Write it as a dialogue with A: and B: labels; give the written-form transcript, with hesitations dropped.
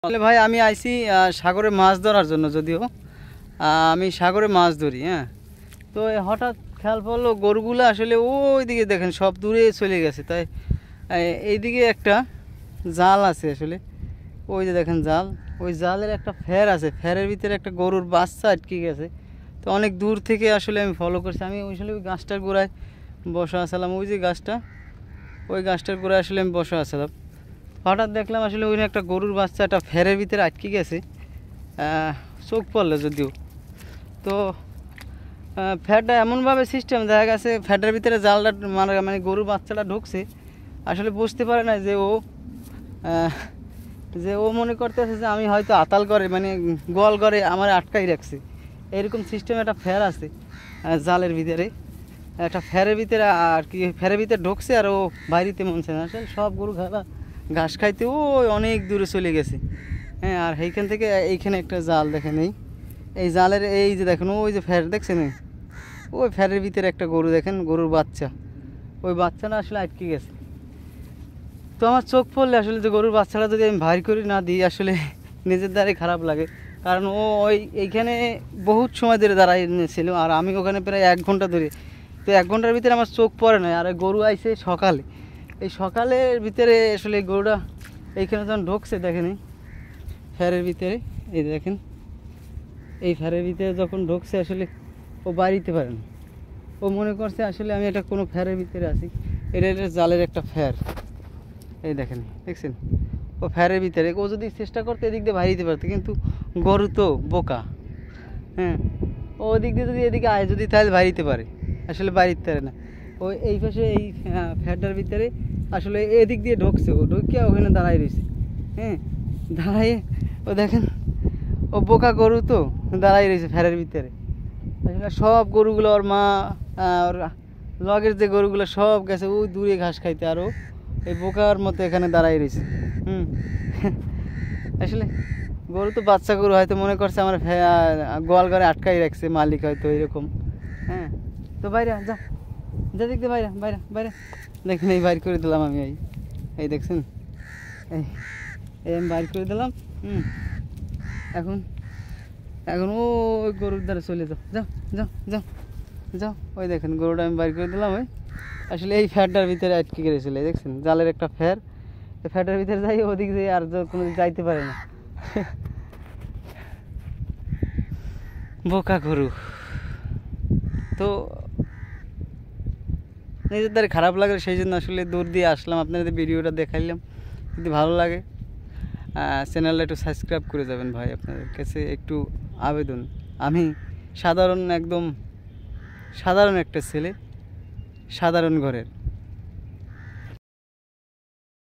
A: তাহলে ভাই আমি আইছি সাগরে মাছ ধরার জন্য, যদিও আমি সাগরে মাছ ধরি। হ্যাঁ, তো হঠাৎ খেয়াল পড়লো গরুগুলো আসলে ওই দিকে দেখেন সব দূরে চলে গেছে। তাই এইদিকে একটা জাল আছে আসলে, ওই যে দেখেন জাল, ওই জালের একটা ফের আছে, ফেরের ভিতরে একটা গরুর বাচ্চা আটকে গেছে। তো অনেক দূর থেকে আসলে আমি ফলো করছি। আমি ওই গাছটার গোড়ায় বসা আসলাম, ওই যে গাছটা, ওই গাছটার গোড়ায় আসলে আমি বসা আসলাম। হঠাৎ দেখলাম আসলে ওইখানে একটা গরুর বাচ্চা একটা ফেরের ভিতরে আটকে গেছে, চোখ পড়লো যদিও। তো ফ্যাটটা এমনভাবে সিস্টেম দেখা গেছে, ফ্যাটের ভিতরে জালটা মানে গরুর বাচ্চাটা ঢুকছে, আসলে বুঝতে পারে না যে ও মনে করতেছে যে আমি হয়তো আতাল করে মানে গোয়াল করে আমার আটকাই রাখছে, এরকম সিস্টেম একটা ফ্যার আছে জালের ভিতরে, একটা ফ্যারের ভিতরে আর কি, ফ্যারের ভিতরে ঢুকছে আর ও বাইরেতে মনছে না। আসলে সব গরু ঘাস খাইতে ওই অনেক দূরে চলে গেছে। হ্যাঁ, আর এইখান থেকে এইখানে একটা জাল দেখেন, এই জালের এই যে দেখেন ওই যে ফ্যার দেখছেন, ওই ফ্যারের ভিতরে একটা গরু দেখেন, গরুর বাচ্চা, ওই বাচ্চাটা আসলে আটকে গেছে। তো আমার চোখ পড়লে আসলে যে গরুর বাচ্চাটা যদি আমি ভারী করে না দিই, আসলে নিজের দ্বারাই খারাপ লাগে। কারণ ও এইখানে বহুত সময় ধরে দাঁড়াইছিল আর আমি ওখানে প্রায় 1 ঘন্টা ধরে। তো 1 ঘন্টার ভিতরে আমার চোখ পড়ে না। আর গরু আইছে সকালে, এই সকালের ভিতরে আসলে গরুটা এইখানে যখন ঢুকছে দেখেন ফ্যারের ভিতরে, এই দেখেন এই ফ্যারের ভিতরে যখন ঢুকছে আসলে ও বাড়িতে পারে না। ও মনে করছে আসলে আমি এটা কোনো ফ্যারের ভিতরে আছি। এটা জালের একটা ফ্যার, এই দেখেন দেখছেন, ও ফ্যারের ভিতরে। ও যদি চেষ্টা করতে এদিক দিয়ে বাইরে দিতে পারতো, কিন্তু গরু তো বোকা। হ্যাঁ, ও ওদিক দিয়ে যদি এদিকে আয় যদি তাহলে বাইরিতে পারে, আসলে বাইরিতে পারে না। ও এই পাশে এই ফ্যারটার ভিতরে আসলে এদিক দিয়ে ঢুকছে, ও ঢুকিয়ে ওখানে দাঁড়াই রয়েছে। হ্যাঁ, দাঁড়াইয়ে ও দেখেন ও বোকা গরু তো দাঁড়াই রয়েছে ফ্যারের ভিতরে। আসলে সব গরুগুলো ওর মা ওর লগের যে গরুগুলো সব গেছে ওই দূরে ঘাস খাইতে, আরও এই বোকার মতো এখানে দাঁড়াই রয়েছে। আসলে গরু তো বাচ্চা গরু, হয়তো মনে করছে আমার গোয়াল ঘরে আটকাই রাখছে মালিক, হয়তো এরকম। হ্যাঁ, তো বাইরে যা যা দেখতে, বাইরে বাইরে বাইরে দেখেন, এই বাইর করে দিলাম আমি, এই দেখছেন, এই আমি বাইর করে দিলাম। এখন এখন ওই গরুর দ্বারা চলে যাও, যাও যাও যাও যাও, ওই দেখেন গরুটা আমি বাইর করে দিলাম। আসলে এই ফ্যাটটার ভিতরে আটকে গেছিল, দেখছেন জালের একটা ফ্যার, এই ফ্যাটের ভিতরে যাই ওদিক দিয়ে আর কোনো যাইতে পারে না। বোকা গরু। তো নিজের দ্বারা খারাপ লাগে, সেই জন্য আসলে দূর দিয়ে আসলাম, আপনাদের ভিডিওটা দেখাইলাম। যদি ভালো লাগে চ্যানেলটা একটু সাবস্ক্রাইব করে যাবেন ভাই, আপনাদের কাছে একটু আবেদন। আমি একদম সাধারণ একটা ছেলে, সাধারণ ঘরের।